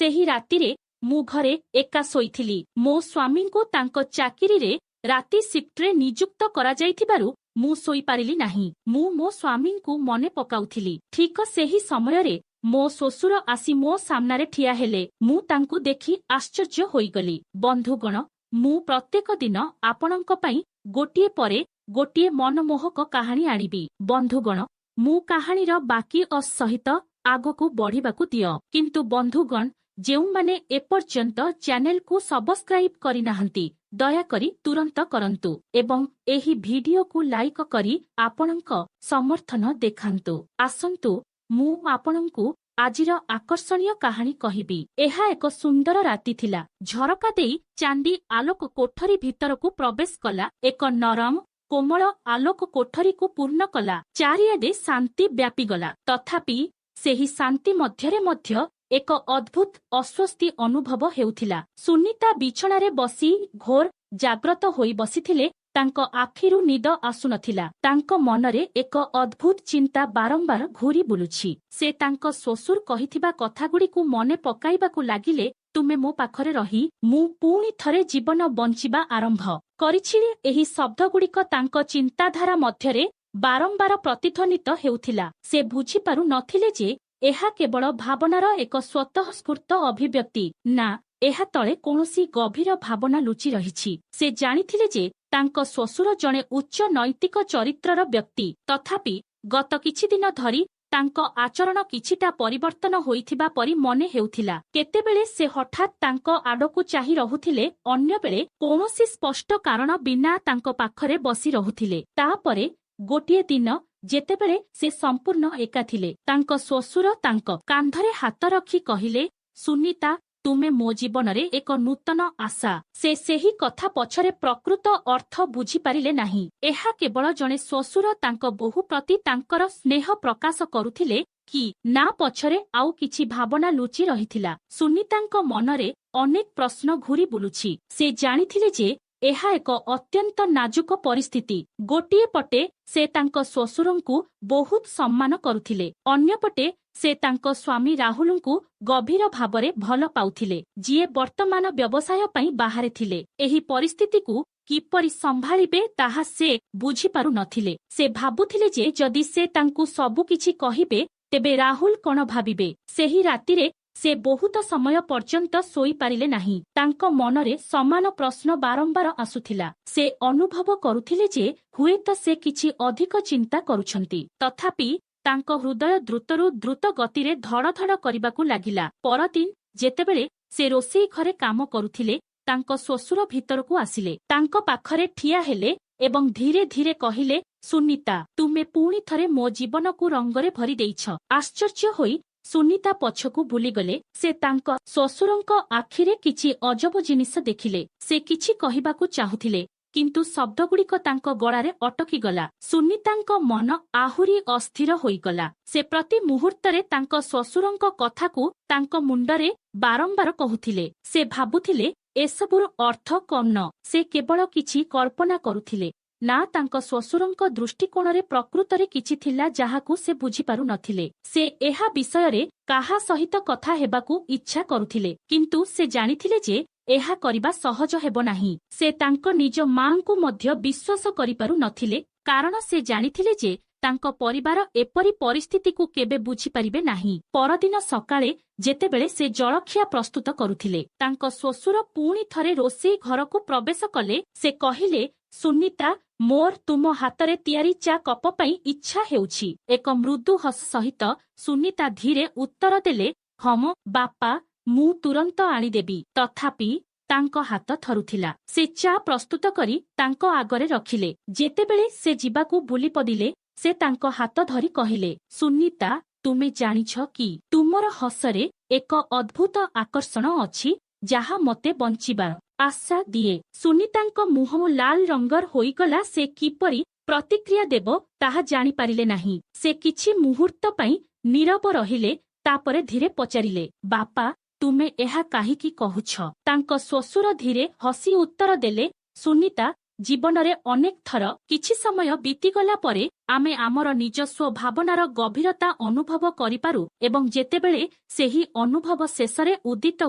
ସେହି ରାତିରେ ମୁଁ ଘରେ ଏକା ଶୋଇଥିଲି। ମୋ ସ୍ୱାମୀଙ୍କୁ ତାଙ୍କ ଚାକିରିରେ ରାତି ସିଫ୍ଟରେ ନିଯୁକ୍ତ କରାଯାଇଥିବାରୁ ମୁଁ ଶୋଇପାରିଲି ନାହିଁ। ମୁଁ ମୋ ସ୍ୱାମୀଙ୍କୁ ମନେ ପକାଉଥିଲି। ଠିକ ସେହି ସମୟରେ ମୋ ଶ୍ୱଶୁର ଆସି ମୋ ସାମ୍ନାରେ ଠିଆ ହେଲେ। ମୁଁ ତାଙ୍କୁ ଦେଖି ଆଶ୍ଚର୍ଯ୍ୟ ହୋଇଗଲି। ବନ୍ଧୁଗଣ, ମୁଁ ପ୍ରତ୍ୟେକ ଦିନ ଆପଣଙ୍କ ପାଇଁ ଗୋଟିଏ ପରେ ଗୋଟିଏ ମନମୋହକ କାହାଣୀ ଆଣିବି। ବନ୍ଧୁଗଣ, ମୁଁ କାହାଣୀର ବାକି ସହିତ ଆଗକୁ ବଢ଼ିବାକୁ ଦିଅ। କିନ୍ତୁ ବନ୍ଧୁଗଣ, ଯେଉଁମାନେ ଏପର୍ଯ୍ୟନ୍ତ ଚ୍ୟାନେଲକୁ ସବସ୍କ୍ରାଇବ୍ କରିନାହାନ୍ତି, ଦୟାକରି ତୁରନ୍ତ କରନ୍ତୁ ଏବଂ ଏହି ଭିଡିଓକୁ ଲାଇକ୍ କରି ଆପଣଙ୍କ ସମର୍ଥନ ଦେଖାନ୍ତୁ। ଆସନ୍ତୁ, ମୁଁ ଆପଣଙ୍କୁ ଆଜିର ଆକର୍ଷଣୀୟ କାହାଣୀ କହିବି। ଏହା ଏକ ସୁନ୍ଦର ରାତି ଥିଲା। ଝରକା ଦେଇ ଚାନ୍ଦି ଆଲୋକ କୋଠରୀ ଭିତରକୁ ପ୍ରବେଶ କଲା। ଏକ ନରମ କୋମଳ ଆଲୋକ କୋଠରୀକୁ ପୂର୍ଣ୍ଣ କଲା। ଚାରିଆଡେ ଶାନ୍ତି ବ୍ୟାପିଗଲା। ତଥାପି ସେହି ଶାନ୍ତି ମଧ୍ୟରେ ମଧ୍ୟ ଏକ ଅଦ୍ଭୁତ ଅସ୍ୱସ୍ତି ଅନୁଭବ ହେଉଥିଲା। ସୁନିତା ବିଛଣାରେ ବସି ଘୋର ଜାଗ୍ରତ ହୋଇ ବସିଥିଲେ। ତାଙ୍କ ଆଖିରୁ ନିଦ ଆସୁନଥିଲା। ତାଙ୍କ ମନରେ ଏକ ଅଦ୍ଭୁତ ଚିନ୍ତା ବାରମ୍ବାର ଘୂରି ବୁଲୁଛି। ସେ ତାଙ୍କ ଶ୍ୱଶୁର କହିଥିବା କଥାଗୁଡ଼ିକୁ ମନେ ପକାଇବାକୁ ଲାଗିଲେ। ତୁମେ ମୋ ପାଖରେ ରହି ମୁଁ ପୁଣି ଥରେ ଜୀବନ ବଞ୍ଚିବା ଆରମ୍ଭ କରିଛି। ଏହି ଶବ୍ଦଗୁଡ଼ିକ ତାଙ୍କ ଚିନ୍ତାଧାରା ମଧ୍ୟରେ ବାରମ୍ବାର ପ୍ରତିଧ୍ୱନିତ ହେଉଥିଲା। ସେ ବୁଝିପାରୁ ନଥିଲେ ଯେ ଏହା କେବଳ ଭାବନାର ଏକ ସ୍ୱତଃସ୍ଫୂର୍ତ୍ତ ଅଭିବ୍ୟକ୍ତି। ନା, ଏହା ତଳେ କୌଣସି ଗଭୀର ଭାବନା ଲୁଚି ରହିଛି। ସେ ଜାଣିଥିଲେ ଯେ ତାଙ୍କ ଶ୍ୱଶୁର ଜଣେ ଉଚ୍ଚ ନୈତିକ ଚରିତ୍ରର ବ୍ୟକ୍ତି। ତଥାପି ଗତ କିଛି ଦିନ ଧରି ତାଙ୍କ ଆଚରଣ କିଛିଟା ପରିବର୍ତ୍ତନ ହୋଇଥିବା ପରି ମନେ ହେଉଥିଲା। କେତେବେଳେ ସେ ହଠାତ୍ ତାଙ୍କ ଆଡ଼କୁ ଚାହିଁ ରହୁଥିଲେ, ଅନ୍ୟବେଳେ କୌଣସି ସ୍ପଷ୍ଟ କାରଣ ବିନା ତାଙ୍କ ପାଖରେ ବସି ରହୁଥିଲେ। ତାପରେ ଗୋଟିଏ ଦିନ ଯେତେବେଳେ ସେ ସମ୍ପୂର୍ଣ୍ଣ ଏକା ଥିଲେ, ତାଙ୍କ ଶ୍ୱଶୁର ତାଙ୍କ କାନ୍ଧରେ ହାତ ରଖି କହିଲେ, ସୁନିତା, ତୁମେ ମୋ ଜୀବନରେ ଏକ ନୂତନ ଆଶା। ସେ ସେହି କଥା ପଛରେ ପ୍ରକୃତ ଅର୍ଥ ବୁଝିପାରିଲେ ନାହିଁ। ଏହା କେବଳ ଜଣେ ଶ୍ୱଶୁର ତାଙ୍କ ବୋହୂ ପ୍ରତି ତାଙ୍କର ସ୍ନେହ ପ୍ରକାଶ କରୁଥିଲେ କି ନା ପଛରେ ଆଉ କିଛି ଭାବନା ଲୁଚି ରହିଥିଲା। ସୁନିତାଙ୍କ ମନରେ ଅନେକ ପ୍ରଶ୍ନ ଘୂରି ବୁଲୁଛି। ସେ ଜାଣିଥିଲେ ଯେ ଏହା ଏକ ଅତ୍ୟନ୍ତ ନାଜୁକ ପରିସ୍ଥିତି। ଗୋଟିଏ ପଟେ ସେ ତାଙ୍କ ଶ୍ୱଶୁରଙ୍କୁ ବହୁତ ସମ୍ମାନ କରୁଥିଲେ, ଅନ୍ୟପଟେ ସେ ତାଙ୍କ ସ୍ୱାମୀ ରାହୁଲଙ୍କୁ ଗଭୀର ଭାବରେ ଭଲ ପାଉଥିଲେ, ଯିଏ ବର୍ତ୍ତମାନ ବ୍ୟବସାୟ ପାଇଁ ବାହାରେ ଥିଲେ। ଏହି ପରିସ୍ଥିତିକୁ କିପରି ସମ୍ଭାଳିବେ ତାହା ସେ ବୁଝିପାରୁ ନଥିଲେ। ସେ ଭାବୁଥିଲେ ଯେ ଯଦି ସେ ତାଙ୍କୁ ସବୁକିଛି କହିବେ ତେବେ ରାହୁଲ କ'ଣ ଭାବିବେ। ସେହି ରାତିରେ ସେ ବହୁତ ସମୟ ପର୍ଯ୍ୟନ୍ତ ଶୋଇପାରିଲେ ନାହିଁ। ତାଙ୍କ ମନରେ ସମାନ ପ୍ରଶ୍ନ ବାରମ୍ବାର ଆସୁଥିଲା। ସେ ଅନୁଭବ କରୁଥିଲେ ଯେ ହୁଏତ ସେ କିଛି ଅଧିକ ଚିନ୍ତା କରୁଛନ୍ତି। ତଥାପି ତାଙ୍କ ହୃଦୟ ଦ୍ରୁତରୁ ଦ୍ରୁତ ଗତିରେ ଧଡ଼ ଧଡ଼ କରିବାକୁ ଲାଗିଲା। ପରଦିନ ଯେତେବେଳେ ସେ ରୋଷେଇ ଘରେ କାମ କରୁଥିଲେ, ତାଙ୍କ ଶ୍ୱଶୁର ଭିତରକୁ ଆସିଲେ। ତାଙ୍କ ପାଖରେ ଠିଆ ହେଲେ ଏବଂ ଧୀରେ ଧୀରେ କହିଲେ, ସୁନିତା, ତୁମେ ପୁଣି ଥରେ ମୋ ଜୀବନକୁ ରଙ୍ଗରେ ଭରି ଦେଇଛ। ଆଶ୍ଚର୍ଯ୍ୟ ହୋଇ ସୁନିତା ପଛକୁ ବୁଲିଗଲେ। ସେ ତାଙ୍କ ଶ୍ୱଶୁରଙ୍କ ଆଖିରେ କିଛି ଅଜବ ଜିନିଷ ଦେଖିଲେ। ସେ କିଛି କହିବାକୁ ଚାହୁଁଥିଲେ, କିନ୍ତୁ ଶବ୍ଦଗୁଡ଼ିକ ତାଙ୍କ ଗଳାରେ ଅଟକିଗଲା। ସୁନିତାଙ୍କ ମନ ଆହୁରି ଅସ୍ଥିର ହୋଇଗଲା। ସେ ପ୍ରତି ମୁହୂର୍ତ୍ତରେ ତାଙ୍କ ଶ୍ୱଶୁରଙ୍କ କଥାକୁ ତାଙ୍କ ମୁଣ୍ଡରେ ବାରମ୍ବାର କହୁଥିଲେ। ସେ ଭାବୁଥିଲେ ଏସବୁର ଅର୍ଥ କଣ। ସେ କେବଳ କିଛି କଳ୍ପନା କରୁଥିଲେ, ନା ତାଙ୍କ ଶ୍ୱଶୁରଙ୍କ ଦୃଷ୍ଟିକୋଣରେ ପ୍ରକୃତରେ କିଛି ଥିଲା ଯାହାକୁ ସେ ବୁଝିପାରୁ ନଥିଲେ। ସେ ଏହା ବିଷୟରେ କାହା ସହିତ କଥା ହେବାକୁ ଇଚ୍ଛା କରୁଥିଲେ, କିନ୍ତୁ ସେ ଜାଣିଥିଲେ ଯେ ଏହା କରିବା ସହଜ ହେବ ନାହିଁ। ସେ ତାଙ୍କ ନିଜ ମାଙ୍କୁ ମଧ୍ୟ ବିଶ୍ୱାସ କରିପାରୁ ନଥିଲେ, କାରଣ ସେ ଜାଣିଥିଲେ ଯେ ତାଙ୍କ ପରିବାର ଏପରି ପରିସ୍ଥିତିକୁ କେବେ ବୁଝିପାରିବେ ନାହିଁ। ପରଦିନ ସକାଳେ ଯେତେବେଳେ ସେ ଜଳଖିଆ ପ୍ରସ୍ତୁତ କରୁଥିଲେ, ତାଙ୍କ ଶ୍ୱଶୁର ପୁଣି ଥରେ ରୋଷେଇ ଘରକୁ ପ୍ରବେଶ କଲେ। ସେ କହିଲେ, ସୁନିତା, ମୋର ତୁମ ହାତରେ ତିଆରି ଚା କପ ପାଇଁ ଇଚ୍ଛା ହେଉଛି। ଏକ ମୃଦୁ ହସ ସହିତ ସୁନିତା ଧୀରେ ଉତ୍ତର ଦେଲେ, ହଁ ବାପା, ମୁଁ ତୁରନ୍ତ ଆଣିଦେବି। ତଥାପି ତାଙ୍କ ହାତ ଥରୁଥିଲା। ସେ ଚା ପ୍ରସ୍ତୁତ କରି ତାଙ୍କ ଆଗରେ ରଖିଲେ। ଯେତେବେଳେ ସେ ଯିବାକୁ ବୁଲି ପଡ଼ିଲେ, ସେ ତାଙ୍କ ହାତ ଧରି କହିଲେ, ସୁନିତା, ତୁମେ ଜାଣିଛ କି, ତୁମର ହସରେ ଏକ ଅଦ୍ଭୁତ ଆକର୍ଷଣ ଅଛି ଯାହା ମୋତେ ବଞ୍ଚିବାର ଆଶା ଦିଏ। ସୁନିତାଙ୍କ ମୁହଁ ଲାଲ ରଙ୍ଗର ହୋଇଗଲା। ସେ କିପରି ପ୍ରତିକ୍ରିୟା ଦେବ ତାହା ଜାଣିପାରିଲେ ନାହିଁ। ସେ କିଛି ମୁହୂର୍ତ୍ତ ପାଇଁ ନୀରବ ରହିଲେ, ତାପରେ ଧୀରେ ପଚାରିଲେ, ବାପା, ତୁମେ ଏହା କାହିଁକି କହୁଛ? ତାଙ୍କ ଶ୍ୱଶୁର ଧୀରେ ହସି ଉତ୍ତର ଦେଲେ, ସୁନିତା, ଜୀବନରେ ଅନେକ ଥର କିଛି ସମୟ ବିତିଗଲା ପରେ ଆମେ ଆମର ନିଜସ୍ୱ ଭାବନାର ଗଭୀରତା ଅନୁଭବ କରିପାରୁ ଏବଂ ଯେତେବେଳେ ସେହି ଅନୁଭବ ଶେଷରେ ଉଦିତ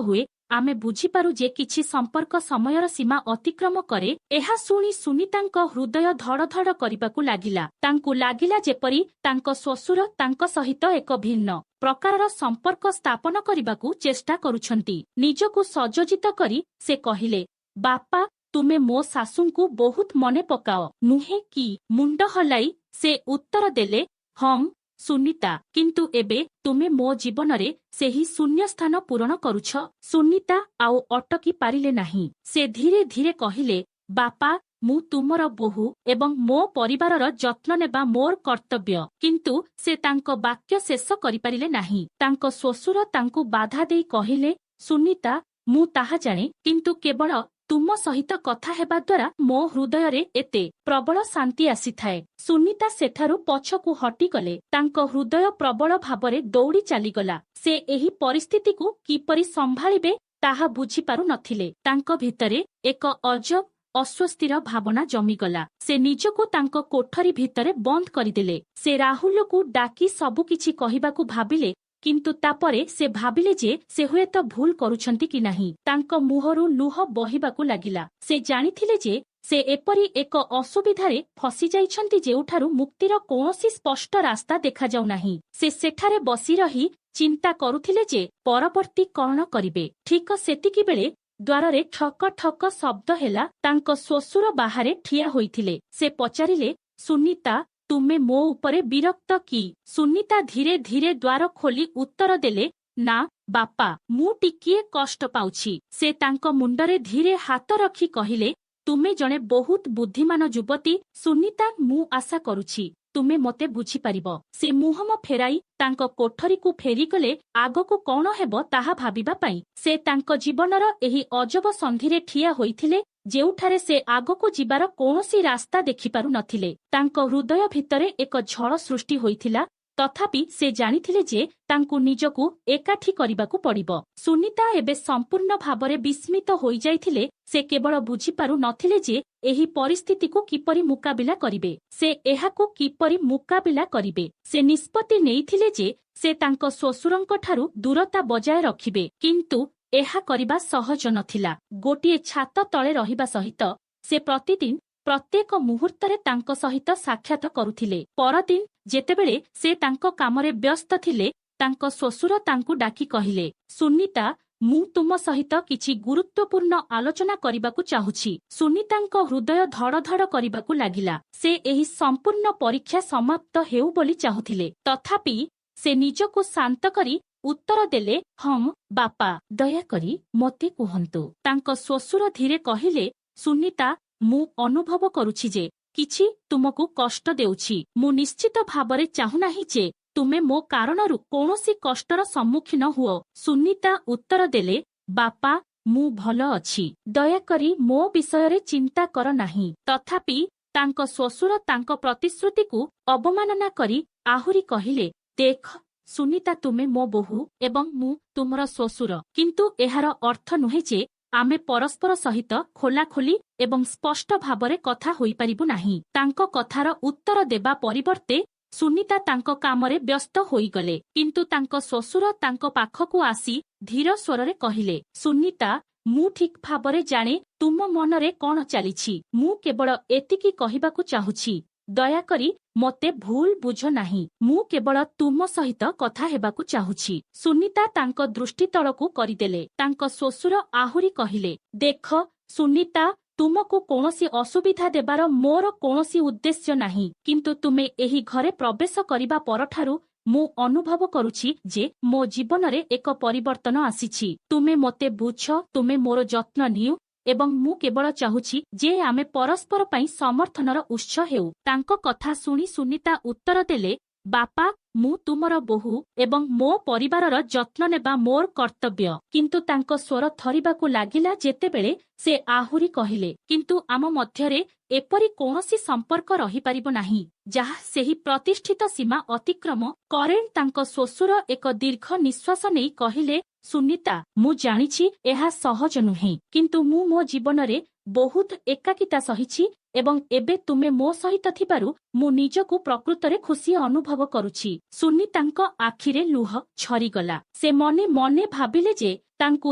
ହୁଏ ଆମେ ବୁଝିପାରୁ ଯେ କିଛି ସମ୍ପର୍କ ସମୟର ସୀମା ଅତିକ୍ରମ କରେ। ଏହା ଶୁଣି ସୁନିତାଙ୍କ ହୃଦୟ ଧଡ଼ଧଡ଼ କରିବାକୁ ଲାଗିଲା। ତାଙ୍କୁ ଲାଗିଲା ଯେପରି ତାଙ୍କ ଶ୍ୱଶୁର ତାଙ୍କ ସହିତ ଏକ ଭିନ୍ନ ପ୍ରକାରର ସମ୍ପର୍କ ସ୍ଥାପନ କରିବାକୁ ଚେଷ୍ଟା କରୁଛନ୍ତି। ନିଜକୁ ସଜ୍ଜିତ କରି ସେ କହିଲେ, ବାପା, ତୁମେ ମୋ ଶାଶୁଙ୍କୁ ବହୁତ ମନେ ପକାଅ, ନୁହେଁ କି? ମୁଣ୍ଡ ହଲାଇ ସେ ଉତ୍ତର ଦେଲେ, ହଁ ସୁନିତା, କିନ୍ତୁ ଏବେ ତୁମେ ମୋ ଜୀବନରେ ସେହି ଶୂନ୍ୟସ୍ଥାନ ପୂରଣ କରୁଛ। ସୁନିତା ଆଉ ଅଟକି ପାରିଲେ ନାହିଁ। ସେ ଧୀରେ ଧୀରେ କହିଲେ, ବାପା, ମୁଁ ତୁମର ବୋହୂ ଏବଂ ମୋ ପରିବାରର ଯତ୍ନ ନେବା ମୋର କର୍ତ୍ତବ୍ୟ। କିନ୍ତୁ ସେ ତାଙ୍କ ବାକ୍ୟ ଶେଷ କରିପାରିଲେ ନାହିଁ। ତାଙ୍କ ଶ୍ୱଶୁର ତାଙ୍କୁ ବାଧା ଦେଇ କହିଲେ, ସୁନିତା, ମୁଁ ତାହା ଜାଣେ, କିନ୍ତୁ କେବଳ ତୁମ ସହିତ କଥା ହେବା ଦ୍ୱାରା ମୋ ହୃଦୟରେ ଏତେ ପ୍ରବଳ ଶାନ୍ତି ଆସିଥାଏ। ସୁନିତା ସେଠାରୁ ପଛକୁ ହଟିଗଲେ। ତାଙ୍କ ହୃଦୟ ପ୍ରବଳ ଭାବରେ ଦୌଡ଼ି ଚାଲିଗଲା। ସେ ଏହି ପରିସ୍ଥିତିକୁ କିପରି ସମ୍ଭାଳିବେ ତାହା ବୁଝିପାରୁ ନଥିଲେ। ତାଙ୍କ ଭିତରେ ଏକ ଅଜବ ଅସ୍ୱସ୍ତିର ଭାବନା ଜମିଗଲା। ସେ ନିଜକୁ ତାଙ୍କ କୋଠରୀ ଭିତରେ ବନ୍ଦ କରିଦେଲେ। ସେ ରାହୁଲକୁ ଡାକି ସବୁକିଛି କହିବାକୁ ଭାବିଲେ, କିନ୍ତୁ ତାପରେ ସେ ଭାବିଲେ ଯେ ସେ ହୁଏତ ଭୁଲ କରୁଛନ୍ତି କି ନାହିଁ। ତାଙ୍କ ମୁହଁରୁ ଲୁହ ବହିବାକୁ ଲାଗିଲା। ସେ ଜାଣିଥିଲେ ଯେ ସେ ଏପରି ଏକ ଅସୁବିଧାରେ ଫସିଯାଇଛନ୍ତି ଯେଉଁଠାରୁ ମୁକ୍ତିର କୌଣସି ସ୍ପଷ୍ଟ ରାସ୍ତା ଦେଖାଯାଉନାହିଁ। ସେ ସେଠାରେ ବସି ରହି ଚିନ୍ତା କରୁଥିଲେ ଯେ ପରବର୍ତ୍ତୀ କଣ କରିବେ। ଠିକ ସେତିକିବେଳେ ଦ୍ୱାରରେ ଠକ ଠକ ଶବ୍ଦ ହେଲା। ତାଙ୍କ ଶ୍ୱଶୁର ବାହାରେ ଠିଆ ହୋଇଥିଲେ। ସେ ପଚାରିଲେ, ସୁନିତା, ତୁମେ ମୋ ଉପରେ ବିରକ୍ତ କି? ସୁନିତା ଧୀରେ ଧୀରେ ଦ୍ୱାର ଖୋଲି ଉତ୍ତର ଦେଲେ, ନା ବାପା, ମୁଁ ଟିକିଏ କଷ୍ଟ ପାଉଛି। ସେ ତାଙ୍କ ମୁଣ୍ଡରେ ଧୀରେ ହାତ ରଖି କହିଲେ, ତୁମେ ଜଣେ ବହୁତ ବୁଦ୍ଧିମାନ ଯୁବତୀ ସୁନିତା, ମୁଁ ଆଶା କରୁଛି ତୁମେ ମୋତେ ବୁଝିପାରିବ। ସେ ମୁହଁ ଫେରାଇ ତାଙ୍କ କୋଠରୀକୁ ଫେରିଗଲେ ଆଗକୁ କଣ ହେବ ତାହା ଭାବିବା ପାଇଁ। ସେ ତାଙ୍କ ଜୀବନର ଏହି ଅଜବ ସନ୍ଧିରେ ଠିଆ ହୋଇଥିଲେ ଯେଉଁଠାରେ ସେ ଆଗକୁ ଯିବାର କୌଣସି ରାସ୍ତା ଦେଖିପାରୁ ନଥିଲେ। ତାଙ୍କ ହୃଦୟ ଭିତରେ ଏକ ଝଡ଼ ସୃଷ୍ଟି ହୋଇଥିଲା। ତଥାପି ସେ ଜାଣିଥିଲେ ଯେ ତାଙ୍କୁ ନିଜକୁ ଏକାଠି କରିବାକୁ ପଡ଼ିବ। ସୁନିତା ଏବେ ସମ୍ପୂର୍ଣ୍ଣ ଭାବରେ ବିସ୍ମିତ ହୋଇଯାଇଥିଲେ। ସେ କେବଳ ବୁଝିପାରୁ ନଥିଲେ ଯେ ଏହି ପରିସ୍ଥିତିକୁ କିପରି ମୁକାବିଲା କରିବେ। ସେ ଏହାକୁ କିପରି ମୁକାବିଲା କରିବେ। ସେ ନିଷ୍ପତ୍ତି ନେଇଥିଲେ ଯେ ସେ ତାଙ୍କ ଶ୍ୱଶୁରଙ୍କଠାରୁ ଦୂରତା ବଜାୟ ରଖିବେ। କିନ୍ତୁ ଏହା କରିବା ସହଜ ନଥିଲା। ଗୋଟିଏ ଛାତ ତଳେ ରହିବା ସହିତ ସେ ପ୍ରତିଦିନ ପ୍ରତ୍ୟେକ ମୁହୂର୍ତ୍ତରେ ତାଙ୍କ ସହିତ ସାକ୍ଷାତ କରୁଥିଲେ। ପରଦିନ ଯେତେବେଳେ ସେ ତାଙ୍କ କାମରେ ବ୍ୟସ୍ତ ଥିଲେ, ତାଙ୍କ ଶ୍ୱଶୁର ତାଙ୍କୁ ଡାକି କହିଲେ, ସୁନିତା, ମୁଁ ତୁମ ସହିତ କିଛି ଗୁରୁତ୍ୱପୂର୍ଣ୍ଣ ଆଲୋଚନା କରିବାକୁ ଚାହୁଁଛି। ସୁନିତାଙ୍କ ହୃଦୟ ଧଡ଼ ଧଡ଼ କରିବାକୁ ଲାଗିଲା। ସେ ଏହି ସମ୍ପୂର୍ଣ୍ଣ ପରୀକ୍ଷା ସମାପ୍ତ ହେଉ ବୋଲି ଚାହୁଁଥିଲେ। ତଥାପି ସେ ନିଜକୁ ଶାନ୍ତ କରି ଉତ୍ତର ଦେଲେ, ହଁ ବାପା, ଦୟାକରି ମୋତେ କୁହନ୍ତୁ। ତାଙ୍କ ଶ୍ୱଶୁର ଧୀରେ କହିଲେ, ସୁନିତା, ମୁଁ ଅନୁଭବ କରୁଛି ଯେ କିଛି ତୁମକୁ କଷ୍ଟ ଦେଉଛି। ମୁଁ ନିଶ୍ଚିତ ଭାବରେ ଚାହୁଁନାହିଁ ଯେ ତୁମେ ମୋ କାରଣରୁ କୌଣସି କଷ୍ଟର ସମ୍ମୁଖୀନ ହୁଅ। ସୁନିତା ଉତ୍ତର ଦେଲେ, ବାପା, ମୁଁ ଭଲ ଅଛି। ଦୟାକରି ମୋ ବିଷୟରେ ଚିନ୍ତା କର ନାହିଁ। ତଥାପି ତାଙ୍କ ଶ୍ୱଶୁର ତାଙ୍କ ପ୍ରତିଶ୍ରୁତିକୁ ଅବମାନନା କରି ଆହୁରି କହିଲେ, ଦେଖ ସୁନିତା, ତୁମେ ମୋ ବୋହୂ ଏବଂ ମୁଁ ତୁମର ଶ୍ୱଶୁର। କିନ୍ତୁ ଏହାର ଅର୍ଥ ନୁହେଁ ଯେ ଆମେ ପରସ୍ପର ସହିତ ଖୋଲାଖୋଲି ଏବଂ ସ୍ପଷ୍ଟ ଭାବରେ କଥା ହୋଇପାରିବୁ ନାହିଁ। ତାଙ୍କ କଥାର ଉତ୍ତର ଦେବା ପରିବର୍ତ୍ତେ ସୁନିତା ତାଙ୍କ କାମରେ ବ୍ୟସ୍ତ ହୋଇଗଲେ। କିନ୍ତୁ ତାଙ୍କ ଶ୍ୱଶୁର ତାଙ୍କ ପାଖକୁ ଆସି ଧୀର ସ୍ୱରରେ କହିଲେ, ସୁନିତା, ମୁଁ ଠିକ୍ ଭାବରେ ଜାଣେ ତୁମ ମନରେ କଣ ଚାଲିଛି। ମୁଁ କେବଳ ଏତିକି କହିବାକୁ ଚାହୁଁଛି, ଦୟାକରି ମୋତେ ଭୁଲ ବୁଝ ନାହିଁ। ମୁଁ କେବଳ ତୁମ ସହିତ କଥା ହେବାକୁ ଚାହୁଁଛି। ସୁନିତା ତାଙ୍କ ଦୃଷ୍ଟି ତଳକୁ କରିଦେଲେ। ତାଙ୍କ ଶ୍ୱଶୁର ଆହୁରି କହିଲେ, ଦେଖ ସୁନିତା, ତୁମକୁ କୌଣସି ଅସୁବିଧା ଦେବାର ମୋର କୌଣସି ଉଦ୍ଦେଶ୍ୟ ନାହିଁ। କିନ୍ତୁ ତୁମେ ଏହି ଘରେ ପ୍ରବେଶ କରିବା ପରଠାରୁ ମୁଁ ଅନୁଭବ କରୁଛି ଯେ ମୋ ଜୀବନରେ ଏକ ପରିବର୍ତ୍ତନ ଆସିଛି। ତୁମେ ମୋତେ ବୁଝ, ତୁମେ ମୋର ଯତ୍ନ ନିଅ ଏବଂ ମୁଁ କେବଳ ଚାହୁଁଛି ଯେ ଆମେ ପରସ୍ପର ପାଇଁ ସମର୍ଥନର ଉତ୍ସ ହେଉ। ତାଙ୍କ କଥା ଶୁଣି ସୁନିତା ଉତ୍ତର ଦେଲେ, ବାପା, ମୁଁ ତୁମର ବୋହୂ ଏବଂ ମୋ ପରିବାରର ଯତ୍ନ ନେବା ମୋର କର୍ତ୍ତବ୍ୟ। କିନ୍ତୁ ତାଙ୍କ ସ୍ୱର ଥରିବାକୁ ଲାଗିଲା ଯେତେବେଳେ ସେ ଆହୁରି କହିଲେ, କିନ୍ତୁ ଆମ ମଧ୍ୟରେ ଏପରି କୌଣସି ସମ୍ପର୍କ ରହିପାରିବ ନାହିଁ ଯାହା ସେହି ପ୍ରତିଷ୍ଠିତ ସୀମା ଅତିକ୍ରମ କରେ। ତାଙ୍କ ଶ୍ୱଶୁର ଏକ ଦୀର୍ଘ ନିଶ୍ୱାସ ନେଇ କହିଲେ, ସୁନିତା, ମୁଁ ଜାଣିଛି ଏହା ସହଜ ନୁହେଁ, କିନ୍ତୁ ମୁଁ ମୋ ଜୀବନରେ ବହୁତ ଏକାକିତା ସହିଛି ଏବଂ ଏବେ ତୁମେ ମୋ ସହିତ ଥିବାରୁ ମୁଁ ନିଜକୁ ପ୍ରକୃତରେ ଖୁସି ଅନୁଭବ କରୁଛି। ସୁନିତାଙ୍କ ଆଖିରେ ଲୁହ ଝରିଗଲା। ସେ ମନେ ମନେ ଭାବିଲେ ଯେ ତାଙ୍କୁ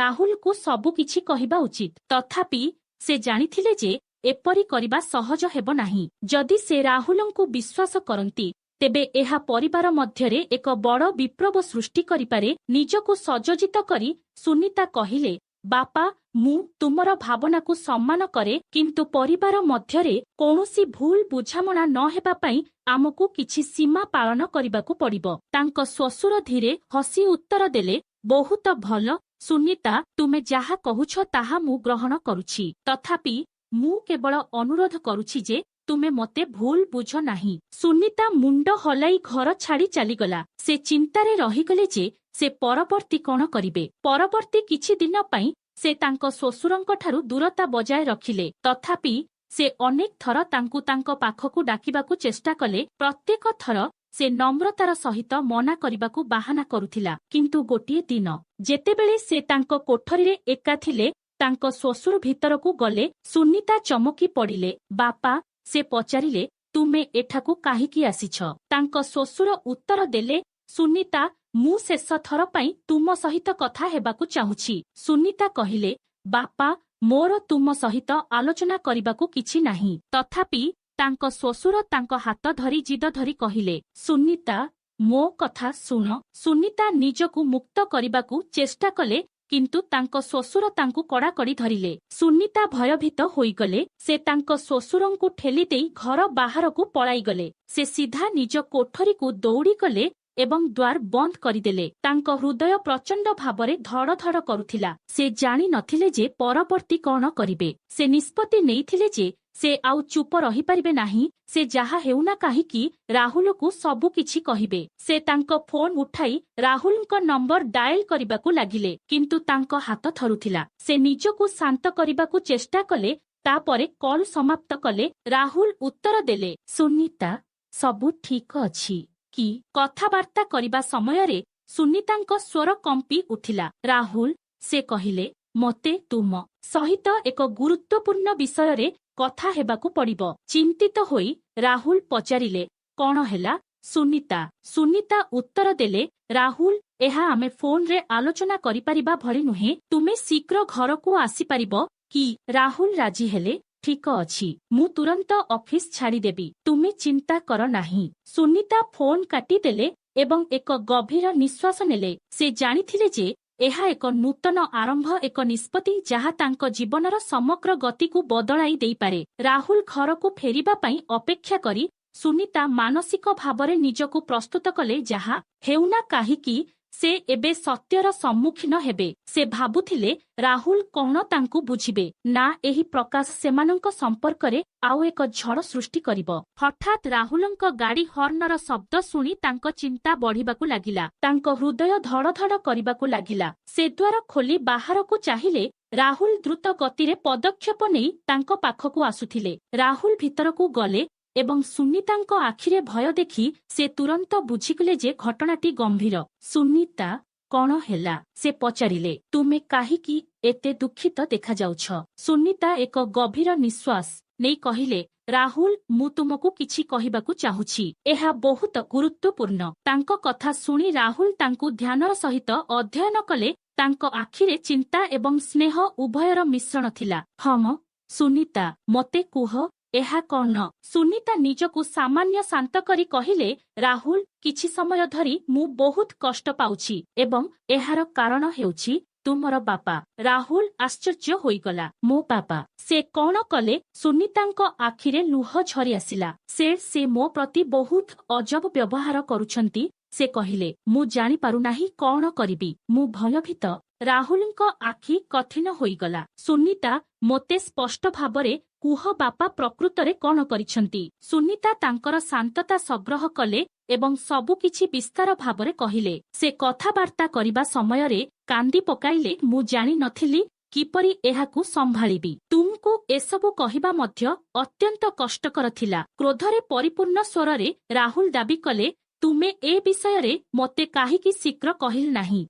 ରାହୁଲକୁ ସବୁକିଛି କହିବା ଉଚିତ। ତଥାପି ସେ ଜାଣିଥିଲେ ଯେ ଏପରି କରିବା ସହଜ ହେବ ନାହିଁ। ଯଦି ସେ ରାହୁଲଙ୍କୁ ବିଶ୍ୱାସ କରନ୍ତି ତେବେ ଏହା ପରିବାର ମଧ୍ୟରେ ଏକ ବଡ଼ ବିପ୍ଳବ ସୃଷ୍ଟି କରିପାରେ। ନିଜକୁ ସଜଜିତ କରି ସୁନିତା କହିଲେ, ବାପା, ମୁଁ ତୁମର ଭାବନାକୁ ସମ୍ମାନ କରେ, କିନ୍ତୁ ପରିବାର ମଧ୍ୟରେ କୌଣସି ଭୁଲ ବୁଝାମଣା ନ ହେବା ପାଇଁ ଆମକୁ କିଛି ସୀମା ପାଳନ କରିବାକୁ ପଡ଼ିବ। ତାଙ୍କ ଶ୍ୱଶୁର ଧୀରେ ହସି ଉତ୍ତର ଦେଲେ, ବହୁତ ଭଲ ସୁନିତା, ତୁମେ ଯାହା କହୁଛ ତାହା ମୁଁ ଗ୍ରହଣ କରୁଛି। ତଥାପି ମୁଁ କେବଳ ଅନୁରୋଧ କରୁଛି ଯେ ତୁମେ ମୋତେ ଭୁଲ ବୁଝ ନାହିଁ। ସୁନିତା ମୁଣ୍ଡ ହଲାଇ ଘର ଛାଡ଼ି ଚାଲିଗଲା। ସେ ଚିନ୍ତାରେ ରହିଗଲେ ଯେ ସେ ପରବର୍ତ୍ତୀ କ'ଣ କରିବେ। ପରବର୍ତ୍ତୀ କିଛି ଦିନ ପାଇଁ ସେ ତାଙ୍କ ଶ୍ୱଶୁରଙ୍କଠାରୁ ଦୂରତା ବଜାୟ ରଖିଲେ। ତଥାପି ସେ ଅନେକ ଥର ତାଙ୍କୁ ତାଙ୍କ ପାଖକୁ ଡାକିବାକୁ ଚେଷ୍ଟା କଲେ। ପ୍ରତ୍ୟେକ ଥର ସେ ନମ୍ରତାର ସହିତ ମନା କରିବାକୁ ବାହାନା କରୁଥିଲା। କିନ୍ତୁ ଗୋଟିଏ ଦିନ ଯେତେବେଳେ ସେ ତାଙ୍କ କୋଠରୀରେ ଏକା ଥିଲେ, ତାଙ୍କ ଶ୍ୱଶୁର ଭିତରକୁ ଗଲେ। ସୁନିତା ଚମକି ପଡ଼ିଲେ। ବାପା, ସେ ପଚାରିଲେ, ତୁମେ ଏଠାକୁ କାହିଁକି ଆସିଛ? ତାଙ୍କ ଶ୍ୱଶୁର ଉତ୍ତର ଦେଲେ, ସୁନିତା, ମୁଁ ଶେଷ ଥର ପାଇଁ ତୁମ ସହିତ କଥା ହେବାକୁ ଚାହୁଁଛି। ସୁନିତା କହିଲେ, ବାପା, ମୋର ତୁମ ସହିତ ଆଲୋଚନା କରିବାକୁ କିଛି ନାହିଁ। ତଥାପି ତାଙ୍କ ଶ୍ୱଶୁର ତାଙ୍କ ହାତ ଧରି ଜିଦ ଧରି କହିଲେ, ସୁନିତା, ମୋ କଥା ଶୁଣ। ସୁନିତା ନିଜକୁ ମୁକ୍ତ କରିବାକୁ ଚେଷ୍ଟା କଲେ, କିନ୍ତୁ ତାଙ୍କ ଶ୍ୱଶୁର ତାଙ୍କୁ କଡ଼ାକଡ଼ି ଧରିଲେ। ସୁନିତା ଭୟଭୀତ ହୋଇଗଲେ। ସେ ତାଙ୍କ ଶ୍ୱଶୁରଙ୍କୁ ଠେଲିଦେଇ ଘର ବାହାରକୁ ପଳାଇଗଲେ। ସେ ସିଧା ନିଜ କୋଠରୀକୁ ଦୌଡ଼ିଗଲେ ଏବଂ ଦ୍ୱାର ବନ୍ଦ କରିଦେଲେ। ତାଙ୍କ ହୃଦୟ ପ୍ରଚଣ୍ଡ ଭାବରେ ଧଡ଼ ଧଡ଼ କରୁଥିଲା। ସେ ଜାଣି ନଥିଲେ ଯେ ପରବର୍ତ୍ତୀ କ'ଣ କରିବେ। ସେ ନିଷ୍ପତ୍ତି ନେଇଥିଲେ ଯେ ସେ ଆଉ ଚୁପ ରହିପାରିବେ ନାହିଁ। ସେ ଯାହା ହେଉନା କାହିଁକି ରାହୁଲକୁ ସବୁ କିଛି କହିବେ। ସେ ତାଙ୍କ ଫୋନ୍ ଉଠାଇ ରାହୁଲଙ୍କ ନମ୍ବର ଡାଏଲ କରିବାକୁ ଲାଗିଲେ, କିନ୍ତୁ ତାଙ୍କ ହାତ ଥରୁଥିଲା। ସେ ନିଜକୁ ଶାନ୍ତ କରିବାକୁ ଚେଷ୍ଟା କଲେ, ତାପରେ କଲ୍ ସମାପ୍ତ କଲେ। ରାହୁଲ ଉତ୍ତର ଦେଲେ, ସୁନିତା, ସବୁ ଠିକ ଅଛି କି? କଥାବାର୍ତ୍ତା କରିବା ସମୟରେ ସୁନିତାଙ୍କ ସ୍ୱର କମ୍ପି ଉଠିଲା। ରାହୁଲ, ସେ କହିଲେ, ମୋତେ ତୁମ ସହିତ ଏକ ଗୁରୁତ୍ୱପୂର୍ଣ୍ଣ ବିଷୟରେ କଥା ହେବାକୁ ପଡ଼ିବ। ଚିନ୍ତିତ ହୋଇ ରାହୁଲ ପଚାରିଲେ, କ'ଣ ହେଲା ସୁନିତା? ସୁନିତା ଉତ୍ତର ଦେଲେ, ରାହୁଲ, ଏହା ଆମେ ଫୋନରେ ଆଲୋଚନା କରିପାରିବା ଭଳି ନୁହେଁ। ତୁମେ ଶୀଘ୍ର ଘରକୁ ଆସିପାରିବ କି? ରାହୁଲ ରାଜି ହେଲେ। ଠିକ ଅଛି, ମୁଁ ତୁରନ୍ତ ଅଫିସ ଛାଡ଼ିଦେବି। ତୁମେ ଚିନ୍ତା କର ନାହିଁ। ସୁନିତା ଫୋନ୍ କାଟିଦେଲେ ଏବଂ ଏକ ଗଭୀର ନିଶ୍ୱାସ ନେଲେ। ସେ ଜାଣିଥିଲେ ଯେ ଏହା ଏକ ନୂତନ ଆରମ୍ଭ, ଏକ ନିଷ୍ପତ୍ତି ଯାହା ତାଙ୍କ ଜୀବନର ସମଗ୍ର ଗତିକୁ ବଦଳାଇ ଦେଇପାରେ। ରାହୁଲ ଘରକୁ ଫେରିବା ପାଇଁ ଅପେକ୍ଷା କରି ସୁନିତା ମାନସିକ ଭାବରେ ନିଜକୁ ପ୍ରସ୍ତୁତ କଲେ। ଯାହା ହେଉନା କାହିଁକି ସେ ଏବେ ସତ୍ୟର ସମ୍ମୁଖୀନ ହେବେ। ସେ ଭାବୁଥିଲେ ରାହୁଲ କ'ଣ ତାଙ୍କୁ ବୁଝିବେ ନା ଏହି ପ୍ରକାଶ ସେମାନଙ୍କ ସମ୍ପର୍କରେ ଆଉ ଏକ ଝଡ଼ ସୃଷ୍ଟି କରିବ। ହଠାତ୍ ରାହୁଲଙ୍କ ଗାଡ଼ି ହର୍ଣ୍ଣର ଶବ୍ଦ ଶୁଣି ତାଙ୍କ ଚିନ୍ତା ବଢ଼ିବାକୁ ଲାଗିଲା। ତାଙ୍କ ହୃଦୟ ଧଡ଼ ଧଡ଼ କରିବାକୁ ଲାଗିଲା। ସେ ଦ୍ୱାର ଖୋଲି ବାହାରକୁ ଚାହିଁଲେ। ରାହୁଲ ଦ୍ରୁତ ଗତିରେ ପଦକ୍ଷେପ ନେଇ ତାଙ୍କ ପାଖକୁ ଆସୁଥିଲେ। ରାହୁଲ ଭିତରକୁ ଗଲେ ଏବଂ ସୁନିତାଙ୍କ ଆଖିରେ ଭୟ ଦେଖି ସେ ତୁରନ୍ତ ବୁଝିଗଲେ ଯେ ଘଟଣାଟି ଗମ୍ଭୀର। ସୁନିତା, କ'ଣ ହେଲା? ସେ ପଚାରିଲେ, ତୁମେ କାହିଁକି ଏତେ ଦୁଃଖିତ ଦେଖାଯାଉଛ? ସୁନିତା ଏକ ଗଭୀର ନିଶ୍ୱାସ ନେଇ କହିଲେ, ରାହୁଲ, ମୁଁ ତୁମକୁ କିଛି କହିବାକୁ ଚାହୁଁଛି। ଏହା ବହୁତ ଗୁରୁତ୍ୱପୂର୍ଣ୍ଣ। ତାଙ୍କ କଥା ଶୁଣି ରାହୁଲ ତାଙ୍କୁ ଧ୍ୟାନର ସହିତ ଅଧ୍ୟୟନ କଲେ। ତାଙ୍କ ଆଖିରେ ଚିନ୍ତା ଏବଂ ସ୍ନେହ ଉଭୟର ମିଶ୍ରଣ ଥିଲା। ହଁ ସୁନିତା, ମୋତେ କୁହ, ଏହା କ'ଣ? ସୁନିତା ନିଜକୁ ସାମାନ୍ୟ ଶାନ୍ତ କରି କହିଲେ, ରାହୁଲ, କିଛି ସମୟ ଧରି ମୁଁ ବହୁତ କଷ୍ଟ ପାଉଛି ଏବଂ ଏହାର କାରଣ ହେଉଛି ତୁମର ବାପା। ରାହୁଲ ଆଶ୍ଚର୍ଯ୍ୟ ହୋଇଗଲା। ମୋ ବାପା? ସେ କ'ଣ କଲେ? ସୁନିତାଙ୍କ ଆଖିରେ ଲୁହ ଝରି ଆସିଲା। ସେ ମୋ ପ୍ରତି ବହୁତ ଅଜବ ବ୍ୟବହାର କରୁଛନ୍ତି। ସେ କହିଲେ, ମୁଁ ଜାଣିପାରୁନାହିଁ କ'ଣ କରିବି। ମୁଁ ଭୟଭୀତ। ରାହୁଲଙ୍କ ଆଖି କଠିନ ହୋଇଗଲା। ସୁନିତା, ମୋତେ ସ୍ପଷ୍ଟ ଭାବରେ କୁହ, ବାପା ପ୍ରକୃତରେ କ'ଣ କରିଛନ୍ତି? ସୁନିତା ତାଙ୍କର ଶାନ୍ତତା ସଂଗ୍ରହ କଲେ ଏବଂ ସବୁକିଛି ବିସ୍ତାର ଭାବରେ କହିଲେ। ସେ କଥାବାର୍ତ୍ତା କରିବା ସମୟରେ କାନ୍ଦି ପକାଇଲେ। ମୁଁ ଜାଣି ନଥିଲି କିପରି ଏହାକୁ ସମ୍ଭାଳିବି। ତୁମକୁ ଏସବୁ କହିବା ମଧ୍ୟ ଅତ୍ୟନ୍ତ କଷ୍ଟକର ଥିଲା। କ୍ରୋଧରେ ପରିପୂର୍ଣ୍ଣ ସ୍ୱରରେ ରାହୁଲ ଦାବି କଲେ, ତୁମେ ଏ ବିଷୟରେ ମୋତେ କାହିଁକି ଶୀଘ୍ର କହିଲ ନାହିଁ?